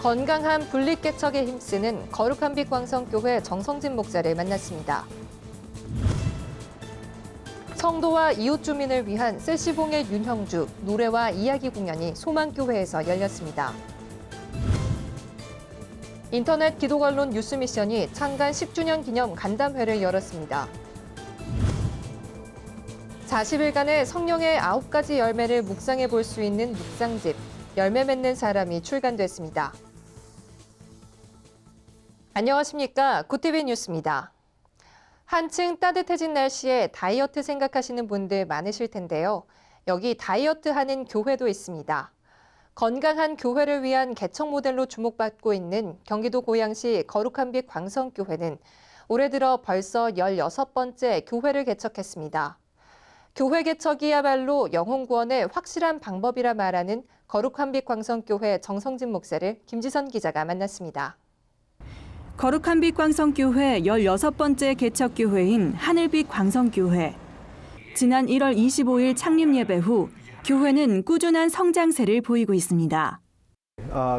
건강한 분리개척에 힘쓰는 거룩한 빛 광성교회 정성진 목사를 만났습니다. 성도와 이웃 주민을 위한 세시봉의 윤형주, 노래와 이야기 공연이 소망교회에서 열렸습니다. 인터넷 기독언론 뉴스미션이 창간 10주년 기념 간담회를 열었습니다. 40일간의 성령의 9가지 열매를 묵상해 볼 수 있는 묵상집, 열매 맺는 사람이 출간됐습니다. 안녕하십니까. 고티비 뉴스입니다. 한층 따뜻해진 날씨에 다이어트 생각하시는 분들 많으실 텐데요. 여기 다이어트 하는 교회도 있습니다. 건강한 교회를 위한 개척 모델로 주목받고 있는 경기도 고양시 거룩한 빛 광성교회는 올해 들어 벌써 16번째 교회를 개척했습니다. 교회 개척이야말로 영혼 구원의 확실한 방법이라 말하는 거룩한 빛 광성교회 정성진 목사를 김지선 기자가 만났습니다. 거룩한 빛 광성교회 16번째 개척교회인 하늘빛 광성교회. 지난 1월 25일 창립 예배 후 교회는 꾸준한 성장세를 보이고 있습니다.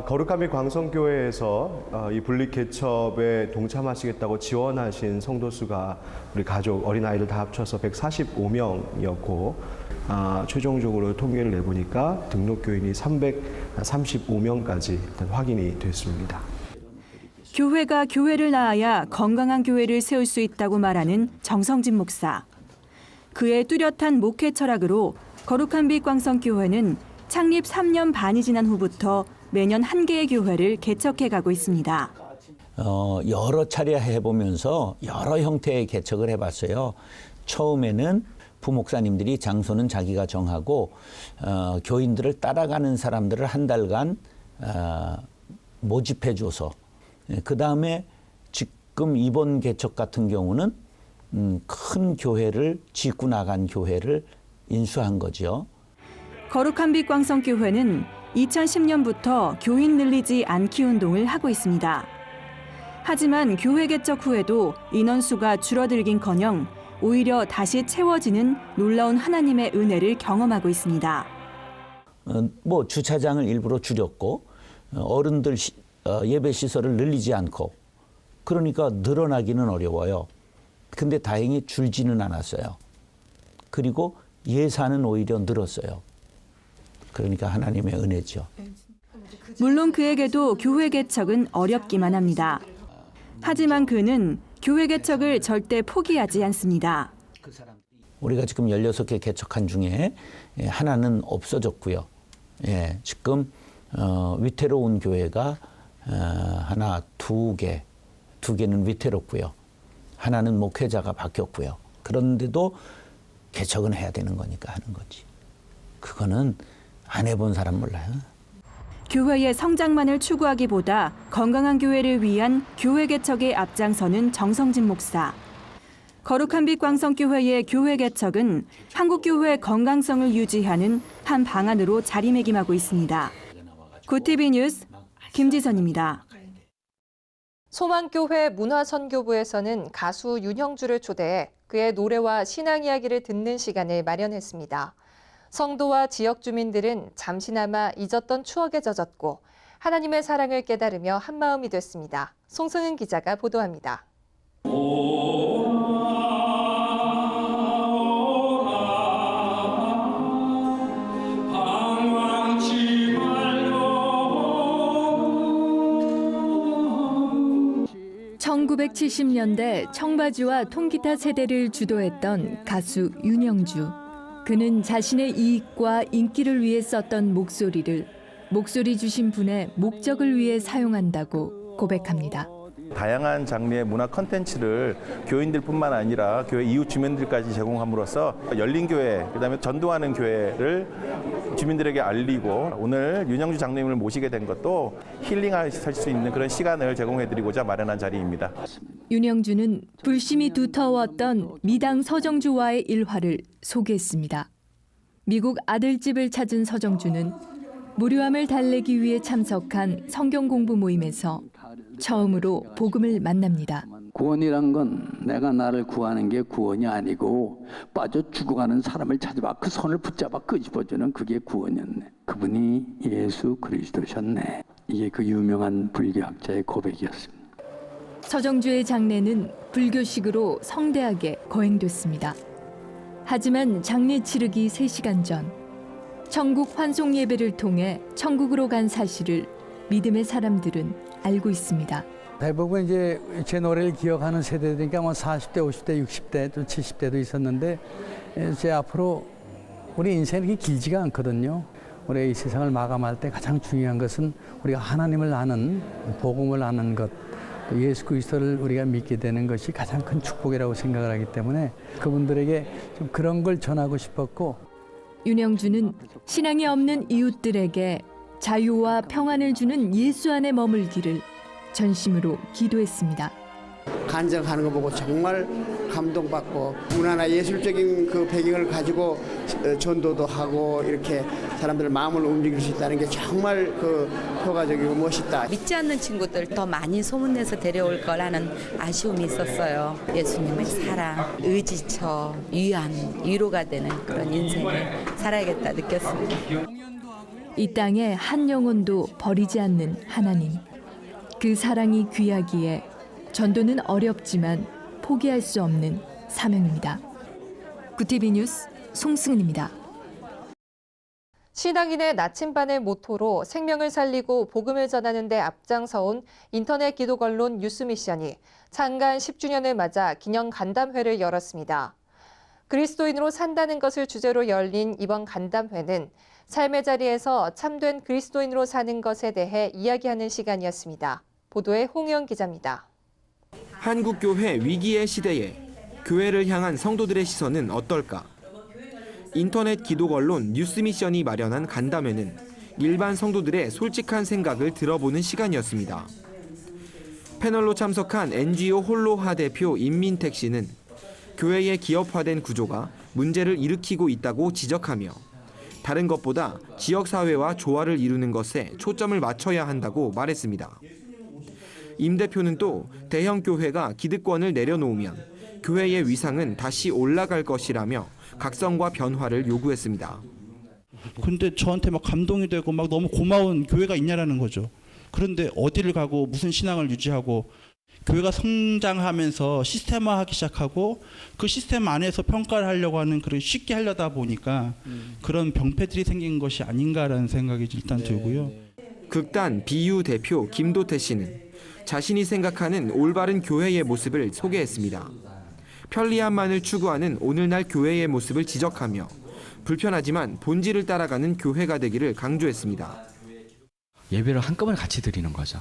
거룩한 빛 광성교회에서 이 분리 개척에 동참하시겠다고 지원하신 성도 수가 우리 가족, 어린아이들 다 합쳐서 145명이었고 최종적으로 통계를 내보니까 등록 교인이 335명까지 확인이 됐습니다. 교회가 교회를 낳아야 건강한 교회를 세울 수 있다고 말하는 정성진 목사. 그의 뚜렷한 목회 철학으로 거룩한 빛 광성교회는 창립 3년 반이 지난 후부터 매년 1개의 교회를 개척해 가고 있습니다. 여러 차례 해보면서 여러 형태의 개척을 해봤어요. 처음에는 부목사님들이 장소는 자기가 정하고 교인들을 따라가는 사람들을 한 달간 모집해줘서 그 다음에 지금 이번 개척 같은 경우는 큰 교회를 짓고 나간 교회를 인수한 거죠. 거룩한 빛 광성교회는 2010년부터 교인 늘리지 않기 운동을 하고 있습니다. 하지만 교회 개척 후에도 인원수가 줄어들긴커녕 오히려 다시 채워지는 놀라운 하나님의 은혜를 경험하고 있습니다. 주차장을 일부러 줄였고 어른들 예배 시설을 늘리지 않고 그러니까 늘어나기는 어려워요. 근데 다행히 줄지는 않았어요. 그리고 예산은 오히려 늘었어요. 그러니까 하나님의 은혜죠. 물론 그에게도 교회 개척은 어렵기만 합니다. 하지만 그는 교회 개척을 절대 포기하지 않습니다. 우리가 지금 16개 개척한 중에 하나는 없어졌고요. 지금 위태로운 교회가 하나, 두 개는 위태롭고요. 하나는 목회자가 바뀌었고요. 그런데도 개척은 해야 되는 거니까 하는 거지. 그거는 안 해본 사람 몰라요. 교회의 성장만을 추구하기보다 건강한 교회를 위한 교회 개척에 앞장서는 정성진 목사. 거룩한 빛 광성교회의 교회 개척은 한국교회의 건강성을 유지하는 한 방안으로 자리매김하고 있습니다. 고티비 뉴스 김지선입니다. 소망교회 문화선교부에서는 가수 윤형주를 초대해 그의 노래와 신앙 이야기를 듣는 시간을 마련했습니다. 성도와 지역 주민들은 잠시나마 잊었던 추억에 젖었고 하나님의 사랑을 깨달으며 한마음이 됐습니다. 송승은 기자가 보도합니다. (1970년대) 청바지와 통기타 세대를 주도했던 가수 윤형주. 그는 자신의 이익과 인기를 위해 썼던 목소리를 목소리 주신 분의 목적을 위해 사용한다고 고백합니다. 다양한 장르의 문화 콘텐츠를 교인들뿐만 아니라 교회 이웃 주민들까지 제공함으로써 열린 교회, 그다음에 전도하는 교회를 주민들에게 알리고 오늘 윤형주 장로님을 모시게 된 것도 힐링하실 수 있는 그런 시간을 제공해드리고자 마련한 자리입니다. 윤형주는 불심이 두터웠던 미당 서정주와의 일화를 소개했습니다. 미국 아들집을 찾은 서정주는 무료함을 달래기 위해 참석한 성경 공부 모임에서 처음으로 복음을 만납니다. 구원이란 건 내가 나를 구하는 게 구원이 아니고 빠져 죽어가는 사람을 찾아봐 그 손을 붙잡아 끄집어주는 그게 구원이었네. 그분이 예수 그리스도셨네. 이게 그 유명한 불교학자의 고백이었습니다. 서정주의 장례는 불교식으로 성대하게 거행됐습니다. 하지만 장례 치르기 3시간 전 천국 환송 예배를 통해 천국으로 간 사실을 믿음의 사람들은 알고 있습니다. 대부분 이제 제 노래를 기억하는 세대들이니까 뭐 40대, 50대, 60대, 또 70대도 있었는데 제 앞으로 우리 인생이 그렇게 길지가 않거든요. 우리 이 세상을 마감할 때 가장 중요한 것은 우리가 하나님을 아는, 복음을 아는 것, 또 예수 그리스도를 우리가 믿게 되는 것이 가장 큰 축복이라고 생각을 하기 때문에 그분들에게 좀 그런 걸 전하고 싶었고, 윤영주는 신앙이 없는 이웃들에게 자유와 평안을 주는 예수 안에 머물기를 전심으로 기도했습니다. 간증하는 거 보고 정말 감동받고 문화나 예술적인 그 배경을 가지고 전도도 하고 이렇게 사람들 마음을 움직일 수 있다는 게 정말 그 효과적이고 멋있다. 믿지 않는 친구들 더 많이 소문내서 데려올 거라는 아쉬움이 있었어요. 예수님의 사랑, 의지처, 위안, 위로가 되는 그런 인생을 살아야겠다 느꼈습니다. 이 땅에 한 영혼도 버리지 않는 하나님. 그 사랑이 귀하기에 전도는 어렵지만 포기할 수 없는 사명입니다. 구티비 뉴스 송승은입니다. 신앙인의 나침반을 모토로 생명을 살리고 복음을 전하는 데 앞장서온 인터넷 기독 언론 뉴스미션이 창간 10주년을 맞아 기념 간담회를 열었습니다. 그리스도인으로 산다는 것을 주제로 열린 이번 간담회는 삶의 자리에서 참된 그리스도인으로 사는 것에 대해 이야기하는 시간이었습니다. 보도에 홍의원 기자입니다. 한국교회 위기의 시대에 교회를 향한 성도들의 시선은 어떨까? 인터넷 기독 언론 뉴스미션이 마련한 간담회는 일반 성도들의 솔직한 생각을 들어보는 시간이었습니다. 패널로 참석한 NGO 홀로하 대표 임민택 씨는 교회의 기업화된 구조가 문제를 일으키고 있다고 지적하며 다른 것보다 지역사회와 조화를 이루는 것에 초점을 맞춰야 한다고 말했습니다. 임 대표는 또 대형 교회가 기득권을 내려놓으면 교회의 위상은 다시 올라갈 것이라며 각성과 변화를 요구했습니다. 근데 저한테 막 감동이 되고 막 너무 고마운 교회가 있냐라는 거죠. 그런데 어디를 가고 무슨 신앙을 유지하고 교회가 성장하면서 시스템화하기 시작하고 그 시스템 안에서 평가를 하려고 하는 그런 쉽게 하려다 보니까 그런 병폐들이 생긴 것이 아닌가라는 생각이 일단 들고요. 극단 비유 대표 김도태 씨는 자신이 생각하는 올바른 교회의 모습을 소개했습니다. 편리함만을 추구하는 오늘날 교회의 모습을 지적하며 불편하지만 본질을 따라가는 교회가 되기를 강조했습니다. 예배를 한꺼번에 같이 드리는 거죠.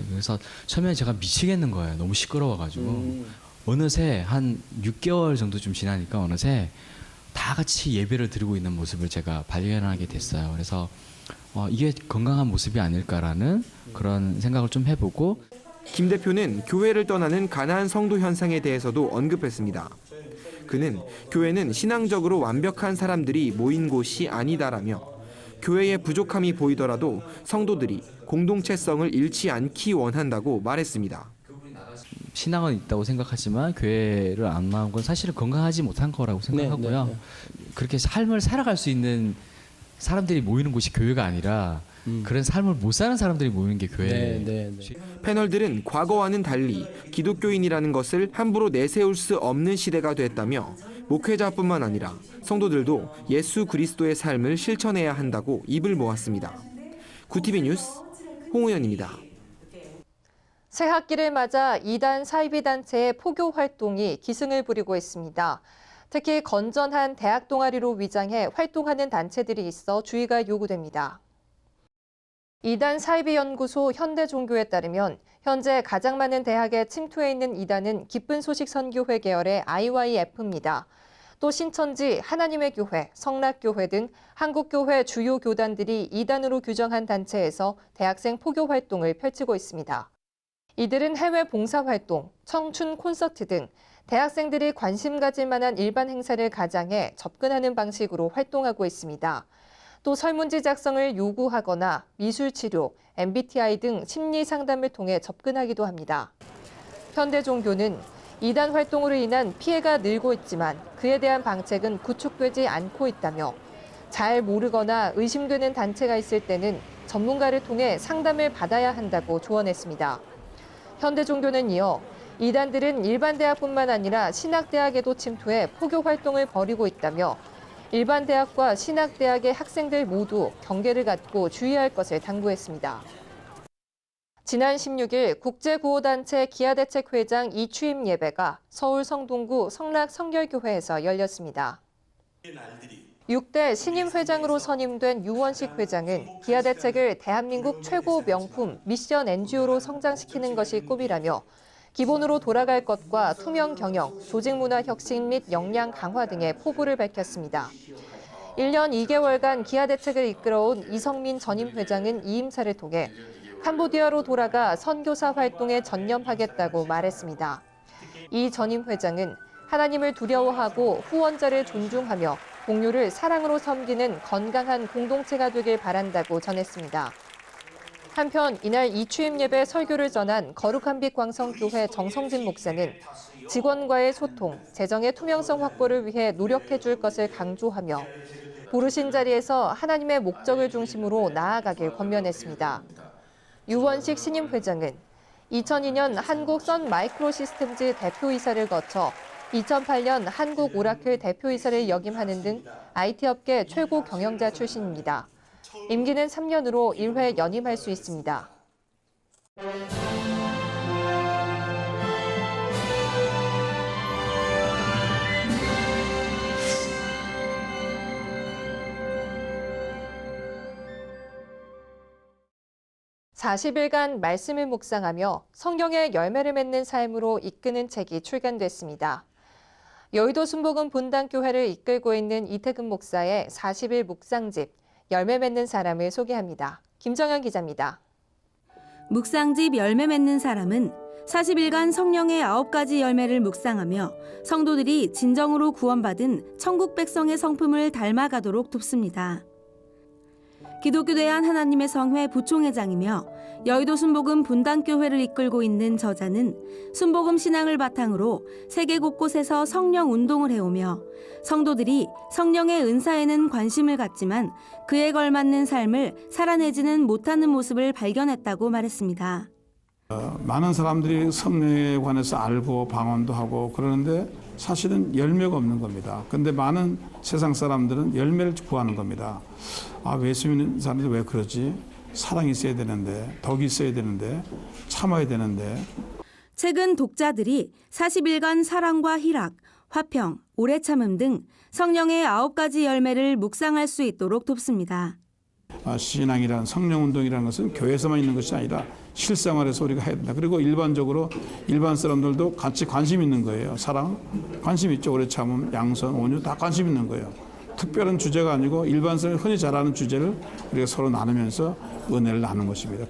그래서 처음에 제가 미치겠는 거예요. 너무 시끄러워가지고. 어느새 한 6개월 정도 좀 지나니까 어느새 다 같이 예배를 드리고 있는 모습을 제가 발견하게 됐어요. 그래서 이게 건강한 모습이 아닐까라는 그런 생각을 좀 해보고. 김 대표는 교회를 떠나는 가난한 성도 현상에 대해서도 언급했습니다. 그는 교회는 신앙적으로 완벽한 사람들이 모인 곳이 아니다라며 교회의 부족함이 보이더라도 성도들이 공동체성을 잃지 않기 원한다고 말했습니다. 신앙은 있다고 생각하지만 교회를 안 나온 건 사실은 건강하지 못한 거라고 생각하고요. 그렇게 삶을 살아갈 수 있는 사람들이 모이는 곳이 교회가 아니라 그런 삶을 못 사는 사람들이 모이는 게 교회예요. 패널들은 과거와는 달리 기독교인이라는 것을 함부로 내세울 수 없는 시대가 됐다며 목회자뿐만 아니라 성도들도 예수 그리스도의 삶을 실천해야 한다고 입을 모았습니다. 구티비 뉴스 홍우연입니다. 새 학기를 맞아 이단 사이비 단체의 포교 활동이 기승을 부리고 있습니다. 특히 건전한 대학 동아리로 위장해 활동하는 단체들이 있어 주의가 요구됩니다. 이단 사이비연구소 현대종교에 따르면 현재 가장 많은 대학에 침투해 있는 이단은 기쁜 소식 선교회 계열의 IYF입니다. 또 신천지, 하나님의 교회, 성락교회 등 한국교회 주요 교단들이 이단으로 규정한 단체에서 대학생 포교 활동을 펼치고 있습니다. 이들은 해외 봉사활동, 청춘 콘서트 등 대학생들이 관심 가질 만한 일반 행사를 가장해 접근하는 방식으로 활동하고 있습니다. 또 설문지 작성을 요구하거나 미술치료, MBTI 등 심리 상담을 통해 접근하기도 합니다. 현대종교는 이단 활동으로 인한 피해가 늘고 있지만 그에 대한 방책은 구축되지 않고 있다며 잘 모르거나 의심되는 단체가 있을 때는 전문가를 통해 상담을 받아야 한다고 조언했습니다. 현대종교는 이어 이단들은 일반 대학뿐만 아니라 신학대학에도 침투해 포교 활동을 벌이고 있다며 일반 대학과 신학대학의 학생들 모두 경계를 갖고 주의할 것을 당부했습니다. 지난 16일 국제구호단체 기아대책회장 이취임 예배가 서울 성동구 성락성결교회에서 열렸습니다. 6대 신임 회장으로 선임된 유원식 회장은 기아대책을 대한민국 최고 명품 미션 NGO로 성장시키는 것이 꿈이라며 기본으로 돌아갈 것과 투명 경영, 조직 문화 혁신 및 역량 강화 등의 포부를 밝혔습니다. 1년 2개월간 기아대책을 이끌어온 이성민 전임 회장은 이 임사를 통해 캄보디아로 돌아가 선교사 활동에 전념하겠다고 말했습니다. 이 전임 회장은 하나님을 두려워하고 후원자를 존중하며 동료를 사랑으로 섬기는 건강한 공동체가 되길 바란다고 전했습니다. 한편 이날 이취임 예배 설교를 전한 거룩한 빛 광성교회 정성진 목사는 직원과의 소통, 재정의 투명성 확보를 위해 노력해 줄 것을 강조하며 부르신 자리에서 하나님의 목적을 중심으로 나아가길 권면했습니다. 유원식 신임 회장은 2002년 한국 선 마이크로시스템즈 대표이사를 거쳐 2008년 한국 오라클 대표이사를 역임하는 등 IT 업계 최고 경영자 출신입니다. 임기는 3년으로 1회 연임할 수 있습니다. (40일간) 말씀을 묵상하며 성경의 열매를 맺는 삶으로 이끄는 책이 출간됐습니다. 여의도 순복음 본당교회를 이끌고 있는 이태근 목사의 40일 묵상집 열매 맺는 사람을 소개합니다. 김정현 기자입니다. 묵상집 열매 맺는 사람은 40일간 성령의 9가지 열매를 묵상하며 성도들이 진정으로 구원받은 천국 백성의 성품을 닮아가도록 돕습니다. 기독교 대한 하나님의 성회 부총회장이며 여의도 순복음 분당교회를 이끌고 있는 저자는 순복음 신앙을 바탕으로 세계 곳곳에서 성령 운동을 해오며 성도들이 성령의 은사에는 관심을 갖지만 그에 걸맞는 삶을 살아내지는 못하는 모습을 발견했다고 말했습니다. 많은 사람들이 성령에 관해서 알고 방언도 하고 그러는데 사실은 열매가 없는 겁니다. 그런데 많은 세상 사람들은 열매를 구하는 겁니다. 왜 예수님 사람들이 왜 그러지? 사랑이 있어야 되는데, 덕이 있어야 되는데, 참아야 되는데. 최근 독자들이 40일간 사랑과 희락, 화평, 오래 참음 등 성령의 9가지 열매를 묵상할 수 있도록 돕습니다. 신앙이란 성령운동이라는 것은 교회에서만 있는 것이 아니라 실생활에서 우리가 해야 된다. 그리고 일반적으로 일반 사람들도 같이 관심 있는 거예요. 사랑, 관심 있죠. 오래 참음, 양선, 온유 다 관심 있는 거예요. 특별한 주제가 아니고 일반 사람이 흔히 잘 아는 주제를 우리가 서로 나누면서 은혜를 나누는 것입니다.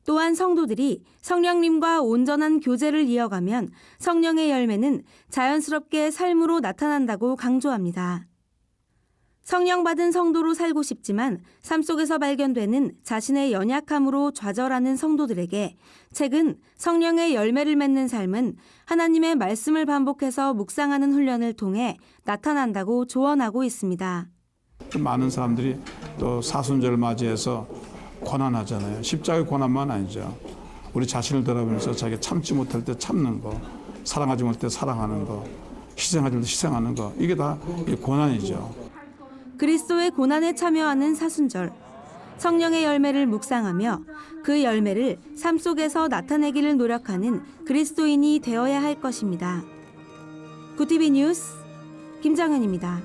또한 성도들이 성령님과 온전한 교제를 이어가면 성령의 열매는 자연스럽게 삶으로 나타난다고 강조합니다. 성령 받은 성도로 살고 싶지만 삶 속에서 발견되는 자신의 연약함으로 좌절하는 성도들에게 책은 성령의 열매를 맺는 삶은 하나님의 말씀을 반복해서 묵상하는 훈련을 통해 나타난다고 조언하고 있습니다. 많은 사람들이 또 사순절을 맞이해서 고난하잖아요. 십자가의 고난만 아니죠. 우리 자신을 돌아보면서 자기가 참지 못할 때 참는 거, 사랑하지 못할 때 사랑하는 거, 희생하지 못할 때 희생하는 거, 이게 다 고난이죠. 그리스도의 고난에 참여하는 사순절, 성령의 열매를 묵상하며 그 열매를 삶 속에서 나타내기를 노력하는 그리스도인이 되어야 할 것입니다. 구티비 뉴스 김정현입니다.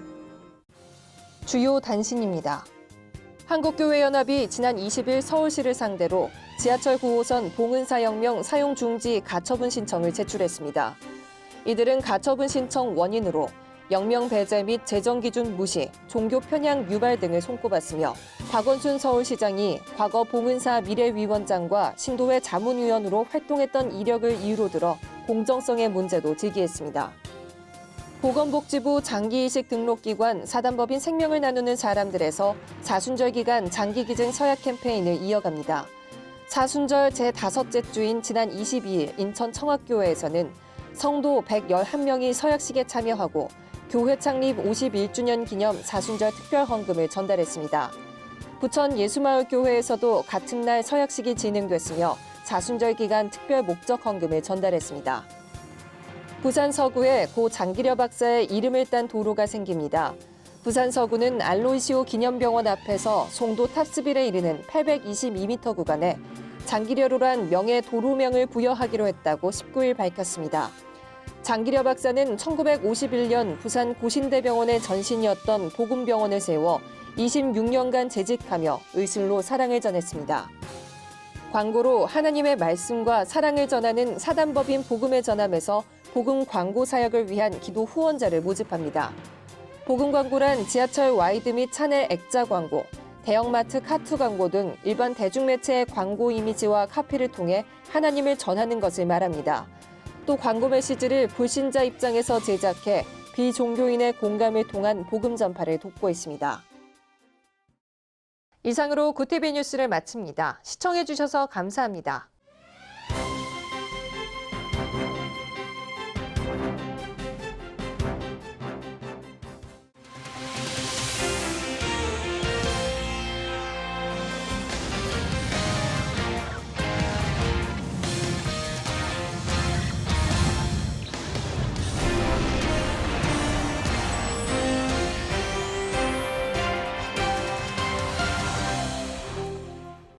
주요 단신입니다. 한국교회연합이 지난 20일 서울시를 상대로 지하철 9호선 봉은사역명 사용 중지 가처분 신청을 제출했습니다. 이들은 가처분 신청 원인으로 영명 배제 및 재정 기준 무시, 종교 편향 유발 등을 손꼽았으며 박원순 서울시장이 과거 봉은사 미래위원장과 신도회 자문위원으로 활동했던 이력을 이유로 들어 공정성의 문제도 제기했습니다. 보건복지부 장기이식 등록기관 사단법인 생명을 나누는 사람들에서 사순절 기간 장기기증 서약 캠페인을 이어갑니다. 사순절 제5째 주인 지난 22일 인천 청학교회에서는 성도 111명이 서약식에 참여하고 교회 창립 51주년 기념 사순절 특별 헌금을 전달했습니다. 부천 예수마을교회에서도 같은 날 서약식이 진행됐으며 자순절 기간 특별 목적 헌금을 전달했습니다. 부산 서구에 고 장기려 박사의 이름을 딴 도로가 생깁니다. 부산 서구는 알로이시오 기념병원 앞에서 송도 탑스빌에 이르는 822m 구간에 장기려로란 명예 도로명을 부여하기로 했다고 19일 밝혔습니다. 장기려 박사는 1951년 부산 고신대병원의 전신이었던 복음병원을 세워 26년간 재직하며 의술로 사랑을 전했습니다. 광고로 하나님의 말씀과 사랑을 전하는 사단법인 복음의 전함에서 복음 광고 사역을 위한 기도 후원자를 모집합니다. 복음 광고란 지하철 와이드 및 차내 액자 광고, 대형마트 카투 광고 등 일반 대중매체의 광고 이미지와 카피를 통해 하나님을 전하는 것을 말합니다. 또 광고 메시지를 불신자 입장에서 제작해 비종교인의 공감을 통한 복음 전파를 돕고 있습니다. 이상으로 구티비 뉴스를 마칩니다. 시청해주셔서 감사합니다.